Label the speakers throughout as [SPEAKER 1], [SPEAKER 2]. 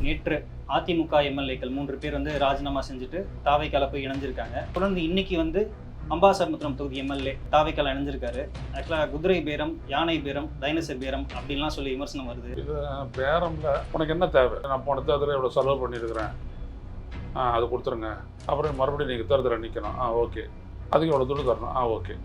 [SPEAKER 1] நேற்று அதிமுக எம்எல்ஏக்கள் 3 பேர் வந்து ராஜினாமா செஞ்சுட்டு தாவைக்கால போய் இணைஞ்சிருக்காங்க. தொடர்ந்து இன்னைக்கு வந்து அம்பாசமுத்திரம் தொகுதி எம்எல்ஏ தாவைக்கால இணைஞ்சிருக்காரு. ஆக்சுவலாக குதிரை பேரம், யானை பேரம், டைனோசர் பேரம் அப்படின்லாம் சொல்லி விமர்சனம் வருது.
[SPEAKER 2] இது பேரம்ல உனக்கு என்ன தேவை? நான் போன தேர்தலில் இவ்வளோ செலவு பண்ணியிருக்கிறேன், அது கொடுத்துருங்க. அப்புறம் மறுபடியும் நீங்கள் தேர்தலில் நிற்கணும், ஓகே. அதுக்கு இவ்வளோ துட்டு தரணும், ஓகே.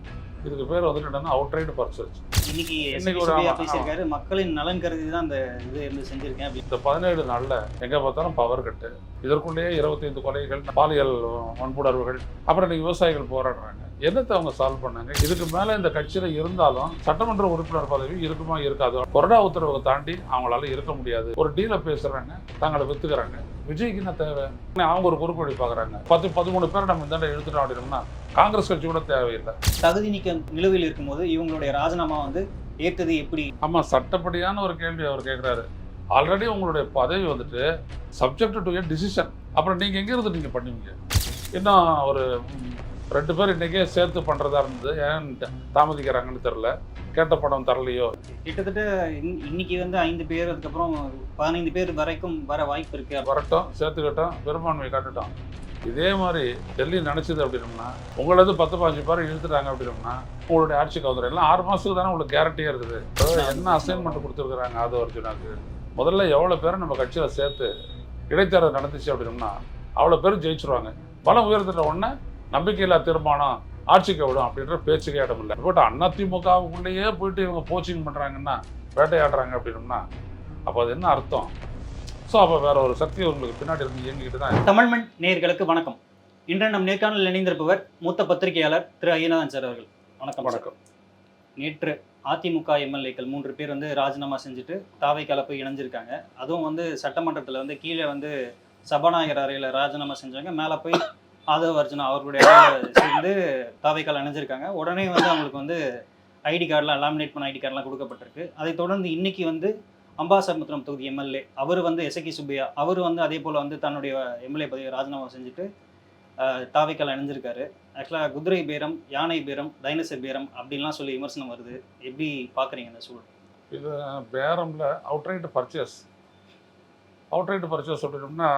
[SPEAKER 2] இதுக்கு பேர் வந்துட்டு என்னன்னா அவுட்ரைட் பர்ச்சேஸ்.
[SPEAKER 1] இன்னைக்கு ஒரு பேசியிருக்காரு, மக்களின் நலன் கருதி தான் அந்த இது இருந்து செஞ்சிருக்கேன்.
[SPEAKER 2] இந்த 17 நாளில் எங்கே பார்த்தாலும் பவர் கட்டு, இதற்குள்ளேயே 25 கொலைகள், பாலியல் வன்புணர்வுகள், அப்புறம் இன்னைக்கு விவசாயிகள் போராடுறாங்க. என்னத்தை அவங்க சால்வ் பண்ணாங்க? இதுக்கு மேலே இந்த கட்சியில் இருந்தாலும் சட்டமன்ற உறுப்பினர் பதவி இருக்குமா இருக்காதோ, கொறடா உத்தரவை தாண்டி அவங்களால இருக்க முடியாது. ஒரு டீலை பேசுறாங்க, தங்களை வித்துக்கிறாங்க. விஜய்க்கு என்ன தேவை? அவங்க ஒரு குறுக்கு வழி பார்க்குறாங்க. 10-13 பேரை நம்ம இந்த எழுத்துட்டோம் அப்படின்னா காங்கிரஸ் கட்சி கூட தேவையில்லை.
[SPEAKER 1] தகுதி நீக்கம் நிலுவையில் இருக்கும்போது இவங்களுடைய ராஜினாமா வந்து ஏற்றது எப்படி?
[SPEAKER 2] ஆமாம், சட்டப்படியான ஒரு கேள்வி அவர் கேட்குறாரு. ஆல்ரெடி உங்களுடைய பதவி வந்துட்டு சப்ஜெக்ட் டு ஏ டிசிஷன். அப்புறம் நீங்கள் எங்கே இருந்து நீங்கள் பண்ணுவீங்க? இன்னும் ஒரு 2 பேர் இன்றைக்கே சேர்த்து பண்ணுறதா இருந்தது, ஏன் தாமதிக்கிறாங்கன்னு தெரில. கேட்ட படம் தரலையோ?
[SPEAKER 1] கிட்டத்தட்ட இன்னைக்கு வந்து 5 பேர், அதுக்கப்புறம் 15 பேர் வரைக்கும் வர வாய்ப்பு இருக்கு.
[SPEAKER 2] வரட்டும், சேர்த்துக்கிட்டோம், பெரும்பான்மை காட்டுட்டோம். இதே மாதிரி டெல்லி நினச்சிது அப்படின்னோம்னா, உங்களது 10-15 பேர் இழுத்துட்டாங்க அப்படின்னோம்னா உங்களுடைய ஆட்சிக்கு வந்துடும். எல்லாம் 6 மாதத்துக்கு தானே உங்களுக்கு கேரண்டியாக இருக்குது. என்ன அசைன்மெண்ட் கொடுத்துருக்குறாங்க ஆதவ அர்ஜுனாக்கு? முதல்ல எவ்வளோ பேரை நம்ம கட்சியில் சேர்த்து இடைத்தேர்தல் நடந்துச்சு அப்படின்னோம்னா அவ்வளோ பேர் ஜெயிச்சிருவாங்க. பலம் உயர்ந்துட்ட உடனே நம்பிக்கையில்லா தீர்மானம் ஆட்சிக்கு விடும் அப்படின்ற பேச்சுக்கே இடம் இல்லை. பட் அதிமுகவுக்குள்ளேயே போயிட்டு இவங்க கோச்சிங் பண்ணுறாங்கன்னா, வேட்டையாடுறாங்க அப்படின்னோம்னா அப்போ அது என்ன அர்த்தம்? ஸோ அப்போ வேற ஒரு சக்தி உங்களுக்கு பின்னாடி இருந்து இயங்கிக்கிட்டு தான்.
[SPEAKER 1] தமிழ்மண் நேயர்களுக்கு வணக்கம். இன்று நம் நேர்காணலில் இணைந்திருப்பவர் மூத்த பத்திரிகையாளர் திரு ஐயநாதன் சார் அவர்கள். வணக்கம்.
[SPEAKER 2] வணக்கம்.
[SPEAKER 1] நேற்று அதிமுக எம்எல்ஏக்கள் 3 பேர் வந்து ராஜினாமா செஞ்சுட்டு தாவைக்கால போய் இணைஞ்சிருக்காங்க. அதுவும் வந்து சட்டமன்றத்தில் வந்து கீழே வந்து சபாநாயகர் அறையில் ராஜினாமா செஞ்சாங்க, மேலே போய் ஆதவ அர்ஜுனா அவர்களுடைய அறையில் சேர்ந்து தாவைக்கால இணைஞ்சிருக்காங்க. உடனே வந்து அவங்களுக்கு வந்து ஐடி கார்டெலாம், லாமினேட் பண்ண ஐடி கார்டெலாம் கொடுக்கப்பட்டிருக்கு. அதை தொடர்ந்து இன்னைக்கு வந்து அம்பாசமுத்திரம் தொகுதி எம்எல்ஏ அவர் வந்து எசகி சுப்பையா அவர் வந்து அதே போல் வந்து தன்னுடைய எம்எல்ஏ பதவியை ராஜினாமா செஞ்சுட்டு தாவைக்கால இணைஞ்சிருக்காரு. ஆக்சுவலாக குதிரை பேரம், யானை பேரம், டைனோசர் பேரம் அப்படின்லாம் சொல்லி விமர்சனம் வருது. எப்படி பார்க்குறீங்க இந்த சூழல்?
[SPEAKER 2] இது பேரமில் அவுட்ரைட் பர்ச்சேஸ் அப்படின்னோம்னா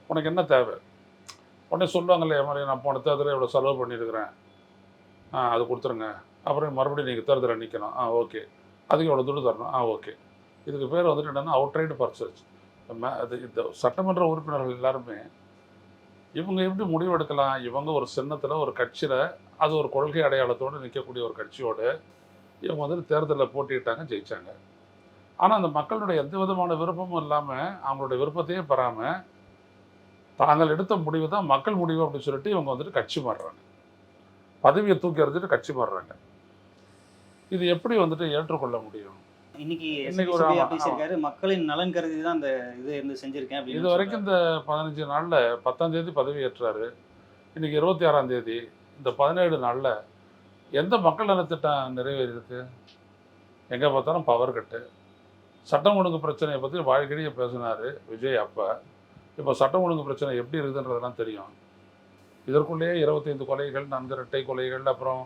[SPEAKER 2] உனக்கு என்ன தேவை? உடனே சொல்லுவாங்கல்ல, மாதிரி நான் போன தேர்தலில் இவ்வளோ செலவு பண்ணியிருக்கிறேன், அது கொடுத்துருங்க. அப்புறம் மறுபடியும் நீங்கள் தேர்தலில் நிற்கணும், ஓகே. அதுக்கு இவ்வளோ துட்டு தரணும், ஓகே. இதுக்கு பேர் வந்துட்டு என்னென்னா அவுட்ரைட் பர்ச்சேஸ். அது இந்த சட்டமன்ற உறுப்பினர்கள் எல்லாருமே இவங்க எப்படி முடிவெடுக்கலாம்? இவங்க ஒரு சின்னத்தில் ஒரு கட்சியில், அது ஒரு கொள்கை அடையாளத்தோடு நிற்கக்கூடிய ஒரு கட்சியோடு இவங்க வந்துட்டு தேர்தலில் போட்டிட்டாங்க, ஜெயித்தாங்க. ஆனால் அந்த மக்களுடைய எந்த விதமான விருப்பமும் இல்லாமல், அவங்களுடைய விருப்பத்தையே பெறாமல், தாங்கள் எடுத்த முடிவு தான் மக்கள் முடிவு அப்படின்னு சொல்லிட்டு இவங்க வந்துட்டு கட்சி மாறுறாங்க. பதவியை தூக்கி எறிஞ்சிட்டு கட்சி மாறுறாங்க. இது எப்படி வந்துட்டு ஏற்றுக்கொள்ள முடியும்?
[SPEAKER 1] இன்னைக்கு பேசியிருக்காரு, மக்களின் நலன் கருதி தான் அந்த இது இருந்து செஞ்சிருக்கேன்.
[SPEAKER 2] இது வரைக்கும் இந்த 15 நாளில் 10ஆம் தேதி பதவி ஏற்றாரு, இன்னைக்கு 26ஆம் தேதி. இந்த 17 நாளில் எந்த மக்கள் நலத்திட்டம் நிறைவேறியிருக்கு? எங்கே பார்த்தாலும் பவர் கட்டு. சட்டம் ஒழுங்கு பிரச்சனையை பற்றி வாழ்க்கையே பேசினார் விஜய். அப்போ இப்போ சட்டம் ஒழுங்கு பிரச்சனை எப்படி இருக்குதுன்றதெல்லாம் தெரியும். இதற்குள்ளேயே 25 கொலைகள், 4 இரட்டை கொலைகள், அப்புறம்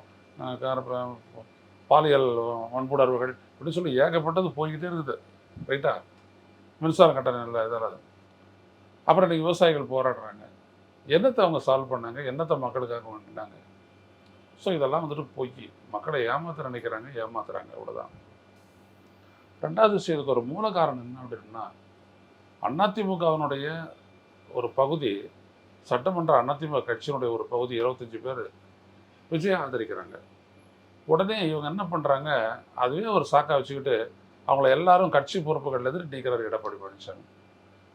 [SPEAKER 2] பாலியல் வன்புணர்வுகள், இப்படி சொல்லி ஏகப்பட்டது போய்கிட்டே இருக்குது. ரைட்டா? மின்சார கட்டணம் இல்லை, இதெல்லாம். அப்புறம் இன்றைக்கி விவசாயிகள் போராடுறாங்க. என்னத்தை அவங்க சால்வ் பண்ணாங்க? என்னத்தை மக்களுக்காக பண்ணிட்டாங்க? ஸோ இதெல்லாம் வந்துட்டு போய் மக்களை ஏமாற்ற நினைக்கிறாங்க, ஏமாத்துறாங்க, அவ்வளோதான். ரெண்டாவது விஷயம், இதுக்கு ஒரு மூல காரணம் என்ன அப்படின்னா, அதிமுகவினுடைய ஒரு பகுதி, சட்டமன்ற அதிமுக கட்சியினுடைய ஒரு பகுதி 25 பேர் விஜயை ஆதரிக்கிறாங்க. உடனே இவங்க என்ன பண்ணுறாங்க, அதுவே ஒரு சாக்கா வச்சுக்கிட்டு அவங்கள எல்லாரும் கட்சி பொறுப்புகளில் எதிர்த்து நீக்கிறார் எடப்பாடி பழனிசாமி.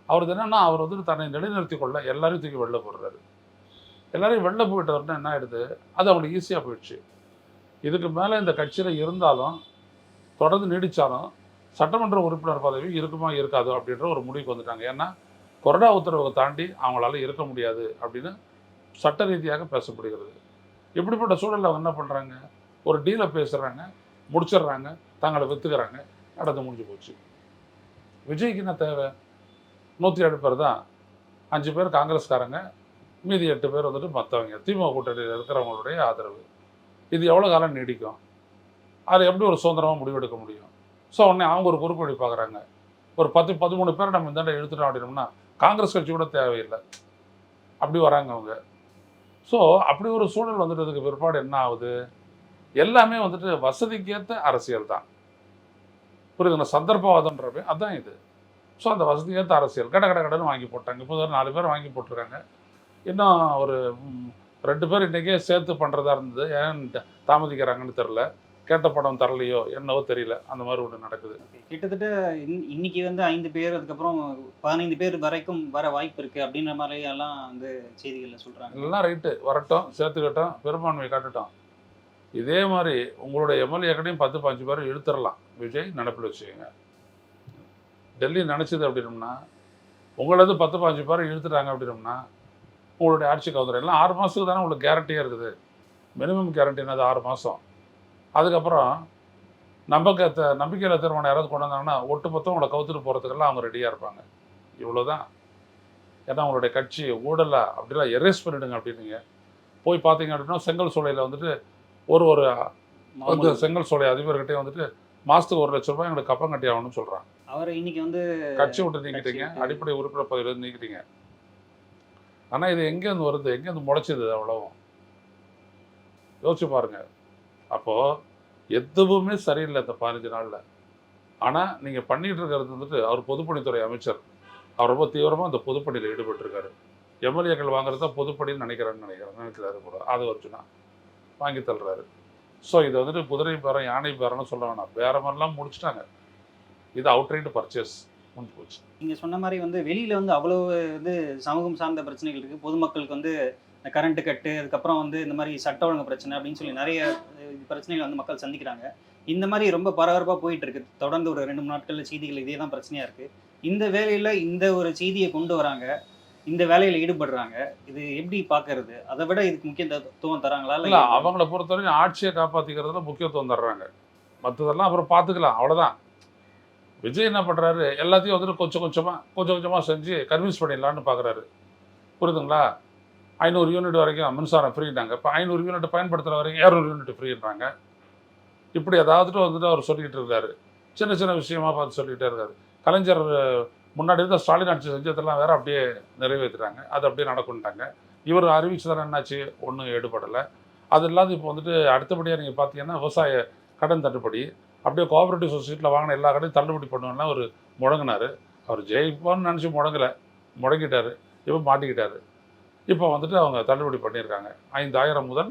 [SPEAKER 2] அவர் என்னன்னா, அவர் வந்துட்டு தன்னை நிலைநிறுத்தி கொள்ள எல்லாரையும் தூக்கி வெளில போடுறாரு. எல்லாரையும் வெளில போயிட்டவர்னா என்ன ஆகிடுது, அது அவங்களுக்கு ஈஸியாக போயிடுச்சு. இதுக்கு மேலே இந்த கட்சியில் இருந்தாலும், தொடர்ந்து நீடித்தாலும் சட்டமன்ற உறுப்பினர் பதவி இருக்குமா இருக்காதோ அப்படின்ற ஒரு முடிவுக்கு வந்துட்டாங்க. ஏன்னா கொறடா உத்தரவை தாண்டி அவங்களால இருக்க முடியாது அப்படின்னு சட்ட ரீதியாக பேசப்படுகிறது. இப்படிப்பட்ட சூழலில் அவங்க என்ன பண்ணுறாங்க, ஒரு டீலை பேசுகிறாங்க, முடிச்சிடுறாங்க, தங்களை விற்றுக்கிறாங்க, நடந்து முடிஞ்சு போச்சு. விஜய்க்கு என்ன தேவை? 107 பேர் தான், 5 பேர் காங்கிரஸ்காரங்க, மீதி 8 பேர் வந்துட்டு மற்றவங்க திமுக கூட்டணியில் இருக்கிறவங்களுடைய ஆதரவு. இது எவ்வளோ காலம் நீடிக்கும்? அதில் எப்படி ஒரு சுதந்திரமாக முடிவெடுக்க முடியும்? ஸோ உடனே அவங்க ஒரு குறுக்கு வழி பார்க்குறாங்க. ஒரு 10-13 பேரை நம்ம இந்தாண்ட இழுத்துட்டோம் அப்படின்னோம்னா காங்கிரஸ் கட்சி கூட தேவையில்லை, அப்படி வராங்க அவங்க. ஸோ அப்படி ஒரு சூழல் வந்துட்டதுக்கு பிற்பாடு என்ன ஆகுது, எல்லாமே வந்துட்டு வசதிக்கேற்ற அரசியல் தான். புரியுதுங்களா? சந்தர்ப்பவாதம்ன்றவே அதான் இது. ஸோ அந்த வசதியேற்ற அரசியல் கட கட கடன்னு வாங்கி போட்டாங்க. இப்போ ஒரு 4 பேர் வாங்கி போட்டிருக்காங்க. இன்னும் ஒரு 2 பேர் இன்றைக்கே சேர்த்து பண்ணுறதா இருந்தது. ஏன் தாமதிக்கிறாங்கன்னு தெரில. கேட்ட படம் தரலையோ என்னவோ தெரியல. அந்த மாதிரி ஒன்று நடக்குது.
[SPEAKER 1] கிட்டத்தட்ட இன்னைக்கு வந்து 5 பேர், அதுக்கப்புறம் 15 பேர் வரைக்கும் வர வாய்ப்பு இருக்கு அப்படின்ற மாதிரி எல்லாம் வந்து செய்திகள்ல சொல்றாங்க.
[SPEAKER 2] எல்லாம் ரைட்டு, வரட்டும், சேர்த்துக்கட்டும், பெரும்பான்மை காட்டட்டும். இதே மாதிரி உங்களுடைய எம்எல்ஏக்கடையும் 10-15 பேர் இழுத்துடலாம். விஜய் நினப்பில் வச்சுக்கோங்க. டெல்லி நினச்சிது அப்படின்னோம்னா, உங்களது 10-15 பேர் இழுத்துட்டாங்க அப்படின்னோம்னா உங்களுடைய ஆட்சிக்கு வந்துடும். எல்லாம் 6 மாதத்துக்கு தானே உங்களுக்கு கேரண்டியாக இருக்குது. மினிமம் கேரண்டி என்னது 6 மாதம். அதுக்கப்புறம் நம்பிக்கையில் தீர்மானம் யாராவது கொண்டு வந்தாங்கன்னா ஒட்டுமொத்தம் உங்களை கவுத்துட்டு போகிறதுக்கெல்லாம் அவங்க ரெடியாக இருப்பாங்க. இவ்வளோதான். ஏன்னா உங்களுடைய கட்சி ஊழலா அப்படிலாம் எரேஸ் பண்ணிவிடுங்க அப்படின்னீங்க. போய் பார்த்தீங்க அப்படின்னா செங்கல் சோலையில் வந்துட்டு ஒரு வந்து செங்கல் சோலை அதிபர்கிட்டே வந்துட்டு மாதத்துக்கு 1 லட்ச ரூபாய் எங்களுக்கு கப்பம் கட்டி ஆகணும்னு சொல்கிறாங்க.
[SPEAKER 1] அவர் இன்னைக்கு வந்து
[SPEAKER 2] கட்சி விட்டு நீக்கிட்டீங்க, அடிப்படை உறுப்பினர் பதவியிலேருந்து நீக்கிட்டீங்க. ஆனால் இது எங்கேருந்து வருது, எங்கேருந்து முளைச்சிது, அவ்வளவும் யோசிச்சு பாருங்க. அப்போது எதுவுமே சரியில்லை இந்த 15 நாளில். ஆனால் நீங்கள் பண்ணிகிட்டு இருக்கிறது வந்துட்டு அவர் பொதுப்பணித்துறை அமைச்சர். அவர் ரொம்ப தீவிரமாக அந்த பொதுப்பணியில் ஈடுபட்டிருக்காரு. எம்எல்ஏக்கள் வாங்குறது தான் பொதுப்பணின்னு நினைக்கிறாரு கூட. அது வச்சுனா வாங்கி தள்ளுறாரு. ஸோ இதை வந்துட்டு குதிரை பேரம், யானை பேரம்னு சொல்ல வேணாம். வேற மாதிரிலாம் முடிச்சுட்டாங்க. இது அவுட்ரைட் பர்ச்சேஸ் முடிஞ்சு போச்சு.
[SPEAKER 1] நீங்கள் சொன்ன மாதிரி வந்து வெளியில் வந்து அவ்வளோ வந்து சமூகம் சார்ந்த பிரச்சனைகள் இருக்குது. பொதுமக்களுக்கு வந்து இந்த கரண்ட்டு கட்டு, அதுக்கப்புறம் வந்து இந்த மாதிரி சட்ட ஒழுங்கு பிரச்சனை அப்படின்னு சொல்லி நிறைய பிரச்சனைகள் வந்து மக்கள் சந்திக்கிறாங்க. இந்த மாதிரி ரொம்ப பரபரப்பாக போயிட்டு இருக்கு. தொடர்ந்து ஒரு 2-3 நாட்களில் செய்திகள் இதே தான் பிரச்சனையாக இருக்குது. இந்த வேலையில் இந்த ஒரு செய்தியை கொண்டு வராங்க, இந்த வேலையில் ஈடுபடுறாங்க. இது எப்படி பார்க்கறது? அதை விட இதுக்கு முக்கியத்துவம் தராங்களா?
[SPEAKER 2] இல்லை, அவங்கள பொறுத்தவரைக்கும் ஆட்சியை காப்பாற்றிக்கிறதுல முக்கியத்துவம் தர்றாங்க. மற்றதெல்லாம் அப்புறம் பார்த்துக்கலாம், அவ்வளோதான். விஜய் என்ன பண்ணுறாரு, எல்லாத்தையும் வந்துட்டு கொஞ்சம் கொஞ்சமாக செஞ்சு கன்வின்ஸ் பண்ணிடலான்னு பார்க்குறாரு. புரியுதுங்களா? 500 யூனிட் வரைக்கும் மின்சாரம் ஃப்ரீட்டாங்க. இப்போ 500 யூனிட் பயன்படுத்துகிற வரைக்கும் 200 யூனிட் ஃப்ரீன்றாங்க. இப்படி ஏதாவது வந்துட்டு அவர் சொல்லிக்கிட்டு இருக்காரு. சின்ன விஷயமா பார்த்து சொல்லிக்கிட்டே இருக்காரு. கலைஞர் முன்னாடி இருந்த ஸ்டாலின் ஆட்சி செஞ்சதெல்லாம் வேறு அப்படியே நிறைவேற்றுறாங்க. அது அப்படியே நடக்குன்ட்டாங்க. இவர் அறிவிச்சதெல்லாம் என்னாச்சு, ஒன்றும் ஈடுபடலை. அது இல்லாத இப்போ வந்துட்டு அடுத்தபடியாக நீங்கள் பார்த்தீங்கன்னா விவசாய கடன் தள்ளுபடி, அப்படியே கோஆபரேட்டிவ் சொசைட்டியில் வாங்கின எல்லா கடையும் தள்ளுபடி பண்ணுவேன்னா ஒரு முடங்கினார். அவர் ஜெயிப்பான்னு நினச்சி முடங்கிட்டார். இப்போ மாட்டிக்கிட்டார். இப்போ வந்துட்டு அவங்க தள்ளுபடி பண்ணியிருக்காங்க. 5,000 முதல்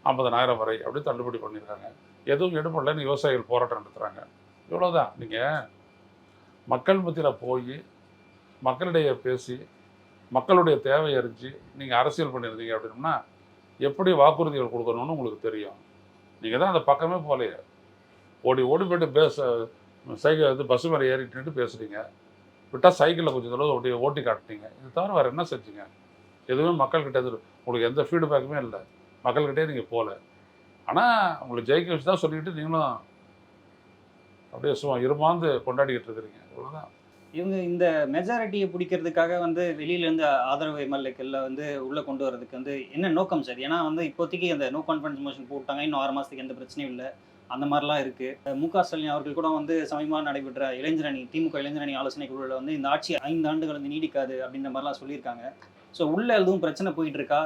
[SPEAKER 2] 50,000 வரை அப்படி தள்ளுபடி பண்ணியிருக்காங்க. எதுவும் எடுபடலைன்னு விவசாயிகள் போராட்டம் நடத்துகிறாங்க. இவ்வளோதான். நீங்கள் மக்கள் மத்தியில் போய் மக்களிடையே பேசி மக்களுடைய தேவை அறிஞ்சு நீங்கள் அரசியல் பண்ணியிருந்தீங்க அப்படின்னா எப்படி வாக்குறுதிகள் கொடுக்கணும்னு உங்களுக்கு தெரியும். நீங்கள் தான் அந்த பக்கமே போகலையே. ஓடி போய்ட்டு சைக்கிள் வந்து பஸ்ஸு மேலே ஏறிட்டு பேசுகிறீங்க. விட்டால் சைக்கிளில் கொஞ்சம் தடவை ஓட்டி காட்டினீங்க. இது தவிர வேறு என்ன செஞ்சீங்க? எதுவுமே மக்கள்கிட்ட உங்களுக்கு எந்த ஃபீட்பேக்குமே இல்லை. மக்கள்கிட்டே நீங்கள் போகல. ஆனால் உங்களுக்கு ஜெயிக்க வச்சு தான் சொல்லிக்கிட்டு நீங்களும் அப்படியே சும்மா இருமாந்து கொண்டாடிக்கிட்டு இருக்கிறீங்க. இவ்வளோதான்.
[SPEAKER 1] இவங்க இந்த மெஜாரிட்டியை பிடிக்கிறதுக்காக வந்து வெளியிலேருந்து ஆதரவு எம்எல்ஏக்களில் வந்து உள்ளே கொண்டு வரதுக்கு வந்து என்ன நோக்கம் சார்? ஏன்னா வந்து இப்போதைக்கு அந்த நோ கான்ஃபிடன்ஸ் மோஷன் போட்டாங்க. இன்னும் 6 மாதத்துக்கு எந்த பிரச்சனையும் இல்லை. அந்த மாதிரிலாம் இருக்குது. மு க ஸ்டாலின் அவர்கள் கூட வந்து சமீபமாக நடைபெற்ற திமுக இளைஞரணி ஆலோசனை குழுவில் வந்து இந்த ஆட்சி 5 ஆண்டுகள் வந்து நீடிக்காது அப்படின்ற மாதிரிலாம் சொல்லியிருக்காங்க. ஸோ உள்ள எதுவும் பிரச்சனை போயிட்டு இருக்கா?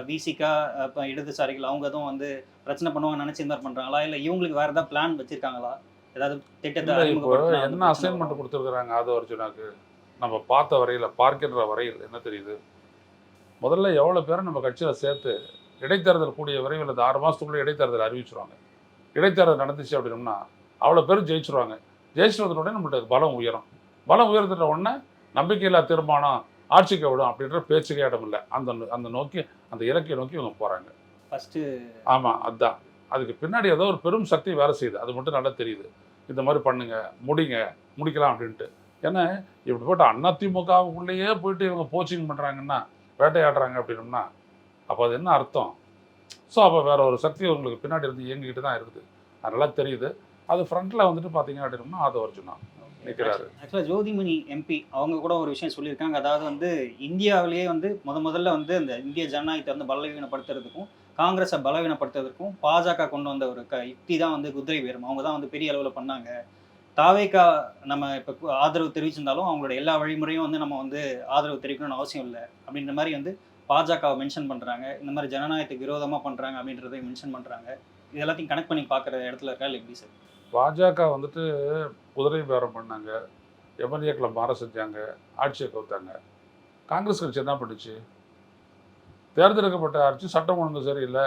[SPEAKER 1] விசிகா இப்போ இடதுசாரிகள் அவங்க எதுவும் வந்து பிரச்சனை பண்ணுவாங்க நினச்சி இந்த மாதிரி பண்ணுறாங்களா? இல்லை இவங்களுக்கு வேறு ஏதாவது பிளான் வச்சுருக்காங்களா? ஏதாவது திட்டத்தை
[SPEAKER 2] இப்போ என்ன அசைன்மெண்ட் கொடுத்துருக்குறாங்க ஆதவ அர்ஜுனாக்கு? நம்ம பார்க்கின்ற வரையில் என்ன தெரியுது? முதல்ல எவ்வளோ பேரை நம்ம கட்சியில் சேர்த்து இடைத்தேர்தல் கூடிய விரைவில் இந்த 6 மாதத்துக்குள்ளே இடைத்தேர்தல் அறிவிச்சிருவாங்க. இடைத்தேர்தல் நடந்துச்சு அப்படின்னோம்னா அவ்வளோ பேரும் ஜெயிச்சிருவாங்க. ஜெயிச்சிருவதோட நம்மளுடைய பலம் உயரும். பலம் உயர்ந்துட்ட உடனே நம்பிக்கையில்லா தீர்மானம் ஆட்சிக்கு விடும் அப்படின்ற பேச்சுக்கே இடம் இல்லை. அந்த நோக்கி அந்த இலக்கிய நோக்கி இவங்க போகிறாங்க ஃபஸ்ட்டு. ஆமாம், அதுதான். அதுக்கு பின்னாடி ஏதோ ஒரு பெரும் சக்தி வேலை செய்யுது. அது மட்டும் நல்லா தெரியுது. இந்த மாதிரி பண்ணுங்க, முடிக்கலாம் அப்படின்ட்டு. ஏன்னா இப்படி போட்டு அதிமுகவுக்குள்ளேயே போயிட்டு இவங்க கோச்சிங் பண்ணுறாங்கன்னா, வேட்டையாடுறாங்க அப்படின்னோம்னா அப்போ அது என்ன அர்த்தம்? ஸோ அப்போ வேற ஒரு சக்தி உங்களுக்கு பின்னாடி இருந்து இயங்கிக்கிட்டு தான் இருக்குது. அது நல்லா தெரியுது. அது ஃப்ரண்ட்டில் வந்துட்டு பார்த்தீங்க அப்படின்னோம்னா ஆதவ அர்ஜுனா நிற்கிறாரு.
[SPEAKER 1] ஆக்சுவலாக ஜோதிமணி எம்பி அவங்க கூட ஒரு விஷயம் சொல்லியிருக்காங்க. அதாவது வந்து இந்தியாவிலேயே வந்து முதல்ல வந்து அந்த இந்திய ஜனநாயகத்தை வந்து பலவீனப்படுத்துறதுக்கும் காங்கிரஸை பலவீனப்படுத்துறதுக்கும் பாஜக கொண்டு வந்த ஒரு யுக்தி தான் வந்து குதிரை பேரம். அவங்க தான் வந்து பெரிய அளவில் பண்ணாங்க. தாவேக்கா நம்ம இப்போ ஆதரவு தெரிவிச்சிருந்தாலும் அவங்களோட எல்லா வழிமுறையும் வந்து நம்ம வந்து ஆதரவு தெரிவிக்கணும்னு அவசியம் இல்லை அப்படின்ற மாதிரி வந்து பாஜகவை மென்ஷன் பண்ணுறாங்க. இந்த மாதிரி ஜனநாயகத்துக்கு விரோதமாக பண்ணுறாங்க அப்படின்றதையும் மென்ஷன் பண்ணுறாங்க. இது எல்லாத்தையும் கனெக்ட் பண்ணி பார்க்குற இடத்துல இருக்கா இல்லை எப்படி சார்?
[SPEAKER 2] பாஜக வந்துட்டு குதிரை பேரம் பண்ணாங்க, எம்எல்ஏக்களை மாற செஞ்சாங்க, ஆட்சியை கவுத்தாங்க. காங்கிரஸ் கட்சி என்ன பண்ணுச்சு? தேர்ந்தெடுக்கப்பட்ட ஆட்சி சட்டம் ஒழுங்கு சரியில்லை,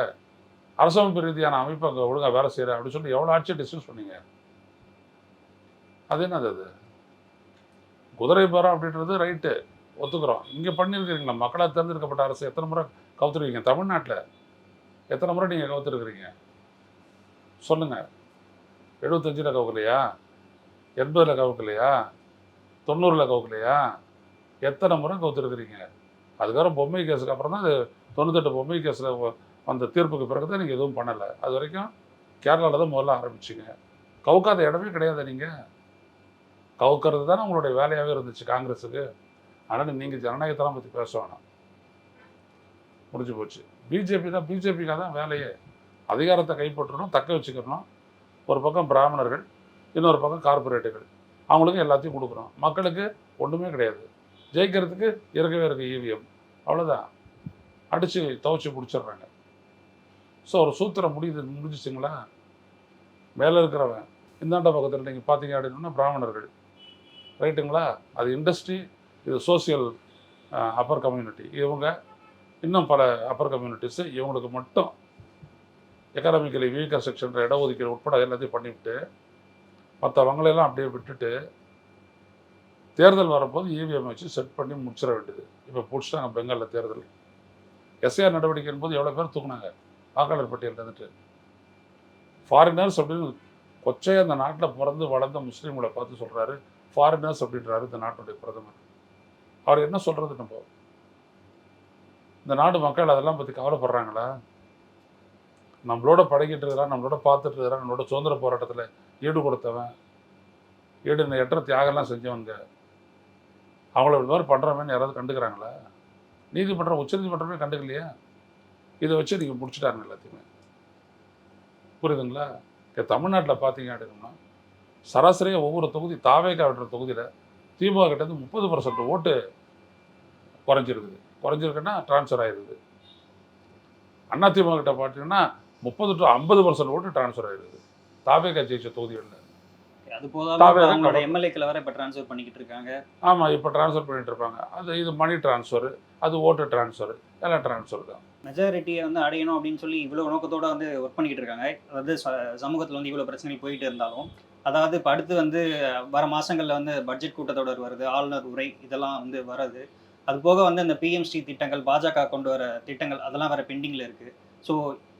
[SPEAKER 2] அரசமைப்பு ரீதியான அமைப்பு அங்கே ஒழுங்காக வேலை செய்யற அப்படின்னு சொல்லி எவ்வளோ ஆட்சியை டிஸ்கஸ் பண்ணீங்க? அது என்னது அது? குதிரை பேரம் அப்படின்றது ரைட்டு, ஒத்துக்கிறோம். இங்கே பண்ணியிருக்கிறீங்களா? மக்களால் தேர்ந்தெடுக்கப்பட்ட அரசு எத்தனை முறை கவுத்துருவீங்க? தமிழ்நாட்டில் எத்தனை முறை நீங்கள் கவுத்துருக்கிறீங்க சொல்லுங்கள்? 75ல் கவுக்கலையா? 80ல் கவுக்கலையா? 90ல் கவுக்கலையா? எத்தனை முறை கவுத்துருக்குறீங்க? அதுக்கப்புறம் பொம்மை கேஸுக்கு அப்புறம் தான் அது 98 பொம்மை கேஸில் அந்த தீர்ப்புக்கு பிறகு தான் நீங்கள் எதுவும் பண்ணலை. அது வரைக்கும் கேரளாவில் தான் முதல்ல ஆரம்பிச்சிங்க. கவுக்காத இடமே கிடையாது. நீங்கள் கவுக்கிறது தானே உங்களுடைய வேலையாகவே இருந்துச்சு காங்கிரஸுக்கு. அதனால் நீங்கள் ஜனநாயகத்தெல்லாம் பற்றி பேச வேணாம், முடிஞ்சு போச்சு. பிஜேபிக்காக தான் வேலையே. அதிகாரத்தை கைப்பற்றணும், தக்க வச்சுக்கணும். ஒரு பக்கம் பிராமணர்கள், இன்னொரு பக்கம் கார்பரேட்டுகள், அவங்களுக்கு எல்லாத்தையும் கொடுக்குறோம். மக்களுக்கு ஒன்றுமே கிடையாது. ஜெயிக்கிறதுக்கு இருக்கவே இருக்குது இவிஎம், அவ்வளோதான். அடித்து துவச்சி பிடிச்சிடுறாங்க. ஸோ ஒரு சூத்திரம் முடிஞ்சிச்சிங்களா? மேலே இருக்கிறவன் இந்தாண்ட பக்கத்தில் நீங்கள் பார்த்தீங்க அப்படின்னா பிராமணர்கள், ரைட்டுங்களா? அது இண்டஸ்ட்ரி, இது சோசியல் அப்பர் கம்யூனிட்டி, இவங்க இன்னும் பல அப்பர் கம்யூனிட்டிஸு, இவங்களுக்கு மட்டும் எக்கனாமிக்கலி வீக்கர் செக்ஷன் இடஒதுக்கீடு உட்பட எல்லாத்தையும் பண்ணிவிட்டு மற்றவங்களெல்லாம் அப்படியே விட்டுட்டு தேர்தல் வரும்போது இவிஎம் வச்சு செட் பண்ணி முடிச்சிட வேண்டியது. இப்போ பிடிச்சிட்டாங்க பெங்காலில் தேர்தல். எஸ்ஐஆர் நடவடிக்கையின் போது எவ்வளோ பேர் தூக்குனாங்க வாக்காளர் பட்டியல் இருந்துட்டு. ஃபாரினர்ஸ் அப்படின்னு கொச்சையாக அந்த நாட்டில் பிறந்து வளர்ந்த முஸ்லீம்களை பார்த்து சொல்கிறாரு ஃபாரினர்ஸ் அப்படின்றாரு இந்த நாட்டுடைய பிரதமர். அவர் என்ன சொல்கிறது? நம்ம இந்த நாடு மக்கள் அதெல்லாம் பற்றி கவலைப்படுறாங்களா? நம்மளோட பழகிட்டு இருக்கிறான், நம்மளோட பார்த்துட்டு இருக்கிறான், நம்மளோட சுதந்திர போராட்டத்தில் ஈடு கொடுத்தவன், ஈடு எட்ட தியாகம்லாம் செஞ்சவங்க, அவங்கள இந்த மாதிரி பண்ணுறவன்னு யாராவது கண்டுக்கிறாங்களா? நீதிமன்றம், உச்சநீதிமன்றமே கண்டுக்கலையா? இதை வச்சு நீங்கள் முடிச்சுட்டாங்க எல்லாத்தையுமே. புரியுதுங்களா? தமிழ்நாட்டில் பார்த்தீங்க அப்படின்னா சராசரியாக ஒவ்வொரு தொகுதி தாவேக்கா விடுற தொகுதியில் திமுக கிட்டேருந்து 30% ஓட்டு குறைஞ்சிருக்குன்னா ட்ரான்ஸ்ஃபர் ஆகிருக்குது. அண்ணா திமுக கிட்ட பார்த்தீங்கன்னா 30 to 50% ஓட்டு ட்ரான்ஸ்ஃபர் ஆகிருக்குது தாவேக்கா ஜெயிச்ச தொகுதிகளில்.
[SPEAKER 1] அது போதாம எம்எல்ஏக்களை வேற இப்போ ட்ரான்ஸ்ஃபர் பண்ணிக்கிட்டு இருக்காங்க.
[SPEAKER 2] ஆமாம், இப்போ ட்ரான்ஸ்ஃபர் பண்ணிட்டு இருப்பாங்க. இது மணி ட்ரான்ஸ்ஃபரு, அது ஓட்டு ட்ரான்ஸ்ஃபரு, எல்லாம் ட்ரான்ஸ்ஃபர் தான்.
[SPEAKER 1] மெஜாரிட்டியை வந்து அடையணும் அப்படின்னு சொல்லி இவ்வளோ நோக்கத்தோடு வந்து ஒர்க் பண்ணிக்கிட்டு இருக்காங்க. அதாவது சமூகத்தில் வந்து இவ்வளோ பிரச்சனைகள் போயிட்டு இருந்தாலும், அதாவது இப்போ அடுத்து வந்து வர மாதங்களில் வந்து பட்ஜெட் கூட்டத்தொடர் வருது, ஆளுநர் உரை இதெல்லாம் வந்து வருது. அது போக வந்து இந்த பிஎம்ஸ்ரீ திட்டங்கள், பாஜக கொண்டு வர திட்டங்கள் அதெல்லாம் வேற பெண்டிங்கில் இருக்குது. ஸோ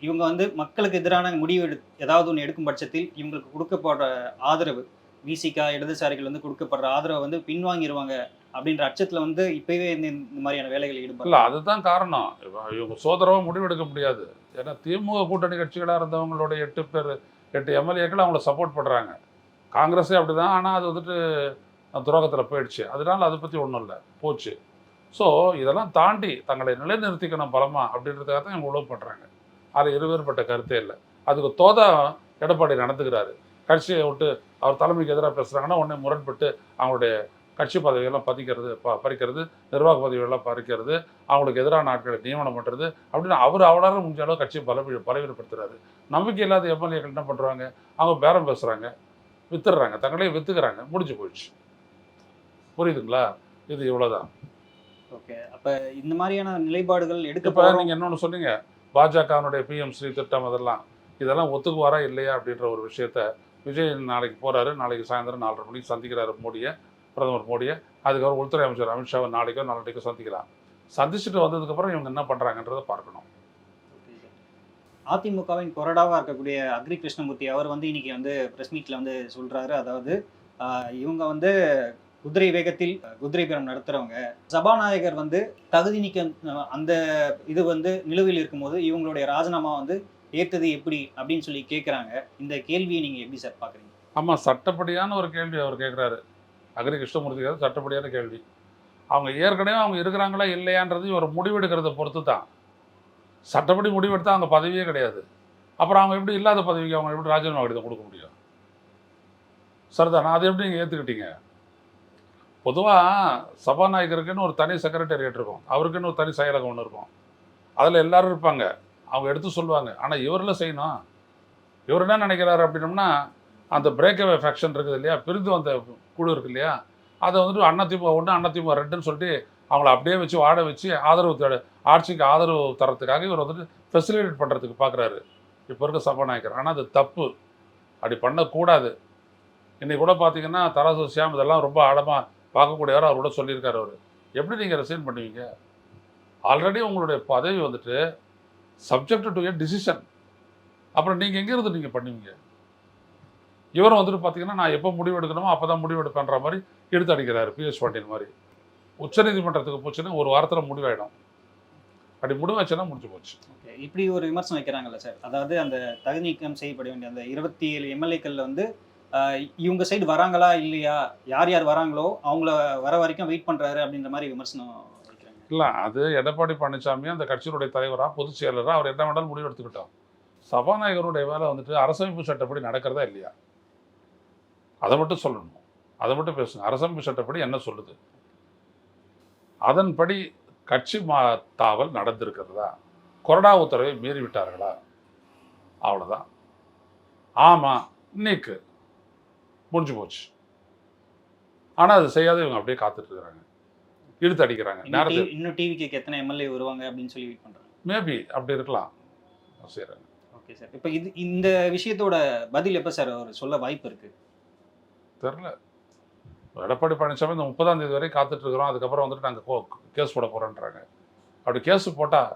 [SPEAKER 1] இவங்க வந்து மக்களுக்கு எதிரான முடிவு ஏதாவது ஒன்று எடுக்கும் பட்சத்தில் இவங்களுக்கு கொடுக்கப்படுற ஆதரவு, விசிகா இடதுசாரிகள் வந்து கொடுக்கப்படுற ஆதரவை வந்து பின்வாங்கிடுவாங்க அப்படின்ற அச்சத்தில் வந்து இப்போவே இந்த மாதிரியான வேலைகள் ஈடுபடல.
[SPEAKER 2] இல்லை, அதுதான் காரணம். இவங்க சோதரவாக முடிவெடுக்க முடியாது. ஏன்னா திமுக கூட்டணி கட்சிகளாக இருந்தவங்களோட 8 எம்எல்ஏக்கள் அவங்கள சப்போர்ட் பண்ணுறாங்க. காங்கிரஸே அப்படி தான். ஆனால் அது வந்துட்டு துரோகத்தில் போயிடுச்சு. அதனால அதை பற்றி ஒன்றும் இல்லை, போச்சு. ஸோ இதெல்லாம் தாண்டி தங்களை நிலைநிறுத்திக்கணும் பலமாக அப்படின்றதுக்காக தான் இவங்க உழவு பண்ணுறாங்க. அது இருவேறுபட்ட கருத்தே இல்லை. அதுக்கு தோதா எடப்பாடி நடந்துக்கிறாரு. கட்சியை விட்டு அவர் தலைமைக்கு எதிராக பேசுகிறாங்கன்னா உடனே முரண்பட்டு அவங்களுடைய கட்சி பதவியெல்லாம் பறிக்கிறது, நிர்வாக பதவியெல்லாம் பறிக்கிறது, அவங்களுக்கு எதிரான ஆட்களை நியமனம் பண்ணுறது அப்படின்னு அவர் அவரால் முடிஞ்ச அளவு கட்சியை பலவீனப்படுத்துறாரு. நம்பிக்கை இல்லாத எம்எல்ஏக்கள் என்ன பண்ணுறாங்க? அவங்க பேரம் பேசுகிறாங்க, வித்துடுறாங்க, தங்களையும் விற்றுக்கிறாங்க, முடிஞ்சு போயிடுச்சு. புரியுதுங்களா? இது இவ்வளோதான்.
[SPEAKER 1] ஓகே, அப்போ இந்த மாதிரியான நிலைப்பாடுகள்
[SPEAKER 2] இப்போ நீங்கள் இன்னொன்று சொன்னீங்க, பாஜகனுடைய பிஎம்ஸ்ரீ திட்டம் இதெல்லாம் ஒத்துக்குவாரா இல்லையா அப்படின்ற ஒரு விஷயத்த விஜய் நாளைக்கு போகிறாரு. நாளைக்கு சாயந்தரம் 4:30 மணிக்கு சந்திக்கிறாரு பிரதமர் மோடியை. அதுக்கப்புறம் உள்துறை அமைச்சர் அமித்ஷாவை நாளைக்கோ நாளைக்கோ சந்திக்கலாம். சந்திச்சுட்டு வந்ததுக்கப்புறம் இவங்க என்ன பண்ணுறாங்கன்றதை பார்க்கணும்.
[SPEAKER 1] அதிமுகவின் கொறடாவாக இருக்கக்கூடிய அக்ரி கிருஷ்ணமூர்த்தி அவர் வந்து இன்னைக்கு வந்து ப்ரெஸ் மீட்டில் வந்து சொல்கிறாரு, அதாவது இவங்க வந்து குதிரை வேகத்தில் குதிரை பேரம் நடத்துகிறவங்க, சபாநாயகர் வந்து தகுதி நீக்கம் அந்த இது வந்து நிலுவையில் இருக்கும்போது இவங்களுடைய ராஜினாமா வந்து ஏற்றது எப்படி அப்படின்னு சொல்லி கேட்குறாங்க. இந்த கேள்வியை நீங்கள் எப்படி சார் பார்க்குறீங்க?
[SPEAKER 2] ஆமாம், சட்டப்படியான ஒரு கேள்வி அவர் கேட்குறாரு. அக்ரி கிருஷ்ணமூர்த்தி சட்டப்படியான கேள்வி. அவங்க ஏற்கனவே அவங்க இருக்கிறாங்களா இல்லையான்றது ஒரு முடிவெடுக்கிறத பொறுத்து தான். சட்டப்படி முடிவெடுத்தால் அவங்க பதவியே கிடையாது. அப்புறம் அவங்க எப்படி இல்லாத பதவிக்கு அவங்க எப்படி ராஜினாமா கடிதம் கொடுக்க முடியும்? சரிதானா? அதை எப்படி நீங்கள் ஏற்றுக்கிட்டீங்க? பொதுவாக சபாநாயகருக்குன்னு ஒரு தனி செக்ரட்டேரியட் இருக்கும், அவருக்குன்னு ஒரு தனி செயலகம் ஒன்று இருக்கும், அதில் எல்லாரும் இருப்பாங்க, அவங்க எடுத்து சொல்லுவாங்க. ஆனால் இவரில் செய்யணும். இவர் என்ன நினைக்கிறாரு அப்படின்னோம்னா, அந்த பிரேக்அவே ஃபேக்ஷன் இருக்குது இல்லையா, பிரிந்து வந்த குழு இருக்கு இல்லையா, அதை வந்துட்டு அதிமுக 1 அதிமுக 2ன்னு சொல்லிட்டு அவங்கள அப்படியே வச்சு வாட வச்சு ஆட்சிக்கு ஆதரவு தரத்துக்காக இவர் வந்துட்டு ஃபெசிலிட்டேட் பண்ணுறதுக்கு பார்க்குறாரு இப்போ இருக்க சபாநாயகர். ஆனால் அது தப்பு, அப்படி பண்ணக்கூடாது. இன்னைக்கு கூட பார்த்தீங்கன்னா தராசு ஷியாம் இதெல்லாம் ரொம்ப ஆழமாக பார்க்கக்கூடியவர், அவர் கூட சொல்லியிருக்காரு. அவர் எப்படி நீங்கள் ரிசைன் பண்ணுவீங்க? ஆல்ரெடி உங்களுடைய பதவி வந்துட்டு சப்ஜெக்ட் டு எ டிசிஷன். அப்புறம் நீங்கள் எங்கேருந்து நீங்கள் பண்ணுவீங்க? இவரும் வந்துட்டு பார்த்தீங்கன்னா நான் எப்போ முடிவு எடுக்கணுமோ அப்போ தான் முடிவு எடுப்பேன்ற மாதிரி எடுத்து அடிக்கிறாரு, பிஎஸ் பாண்டியன் மாதிரி. உச்சநீதிமன்றத்துக்கு போச்சுன்னா ஒரு வாரத்தில் முடிவாயிடும். அப்படி முடிவாச்சுன்னா முடிஞ்சு போச்சு.
[SPEAKER 1] ஓகே, இப்படி ஒரு விமர்சனம் வைக்கிறாங்கல்ல சார், அதாவது அந்த தகுதி நீக்கம் செய்யப்பட வேண்டிய அந்த 27 எம்எல்ஏக்களில் வந்து இவங்க சைடு வராங்களா இல்லையா, யார் யார் வராங்களோ அவங்கள வர வரைக்கும் வெயிட் பண்ணுறாரு அப்படின்ற மாதிரி விமர்சனம் வைக்கிறாங்க.
[SPEAKER 2] இல்லை, அது எடப்பாடி பழனிசாமி அந்த கட்சியினுடைய தலைவராக பொதுச் செயலராக அவர் என்ன வேணாலும் முடிவு எடுத்துக்கிட்டோம். சபாநாயகருடைய வேலை வந்துட்டு அரசமைப்பு சட்டப்படி நடக்கிறதா இல்லையா, அதை மட்டும் சொல்லணும், அதை மட்டும் பேசுங்க. அரசமைப்பு சட்டப்படி என்ன சொல்லுது, அதன்படி கட்சி தாவல் நடந்திருக்கிறதா, கொறடா உத்தரவை மீறி விட்டார்களா, அவ்வளோதான். ஆமாம் நீக்கு முடிஞ்சு போச்சு. ஆனால் அது செய்யாத இவங்க அப்படியே காத்துட்டு இருக்கிறாங்க, இழுத்து அடிக்கிறாங்க.
[SPEAKER 1] இன்னும் டிவிக்கு எத்தனை எம்எல்ஏ வருவாங்க அப்படின்னு சொல்லி வெயிட் பண்ணுறாங்க.
[SPEAKER 2] மேபி அப்படி இருக்கலாம் செய்கிறாங்க.
[SPEAKER 1] ஓகே சார், இப்போ இந்த விஷயத்தோட பதில் எப்போ சார் அவர் சொல்ல வாய்ப்பு இருக்கு?
[SPEAKER 2] தெரில. எடப்பாடி பழனிசாமி இந்த 30ஆம் தேதி வரை காத்துட்டு இருக்கிறோம், அதுக்கப்புறம் வந்துட்டு நாங்கள் கேஸ் போட போகிறோன்றாங்க. அப்படி கேஸ் போட்டால்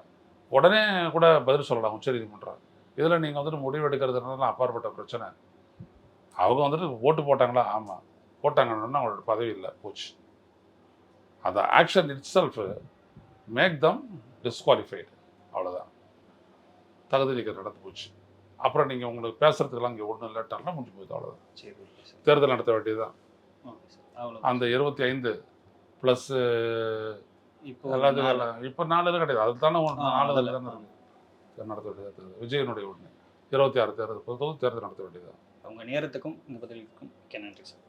[SPEAKER 2] உடனே கூட பதில் சொல்லலாம் உச்சநீதிமன்றம். இதில் நீங்கள் வந்துட்டு முடிவு எடுக்கிறதுனால அப்பாற்பட்ட பிரச்சனை. அவங்க வந்துட்டு ஓட்டு போட்டாங்களா, ஆமாம் போட்டாங்கன்னா அவங்களோட பதவி இல்லை, போச்சு. அந்த action itself make them disqualified, அவ்வளோதான். தகுதி நீக்கம் நடந்து போச்சு. அப்புறம் நீங்கள் உங்களுக்கு பேசுறதுக்கெல்லாம் இங்கே ஒன்றும் இல்லட்டாலும் முடிஞ்சு போகுது, அவ்வளோதான்.
[SPEAKER 1] சரி,
[SPEAKER 2] தேர்தல் நடத்த வேண்டியதுதான். அந்த 25 ப்ளஸ்
[SPEAKER 1] இப்போ
[SPEAKER 2] எல்லாத்துக்கும் இப்போ 4 இது கிடையாது, அதுதானே 4 தானே இருக்குது நடத்த வேண்டியது. விஜயனுடைய ஒன்று 26 தேர்தல் நடத்த வேண்டியது.
[SPEAKER 1] உங்க நேரத்துக்கும் இந்த பதிலுக்கும் நன்றி சார்.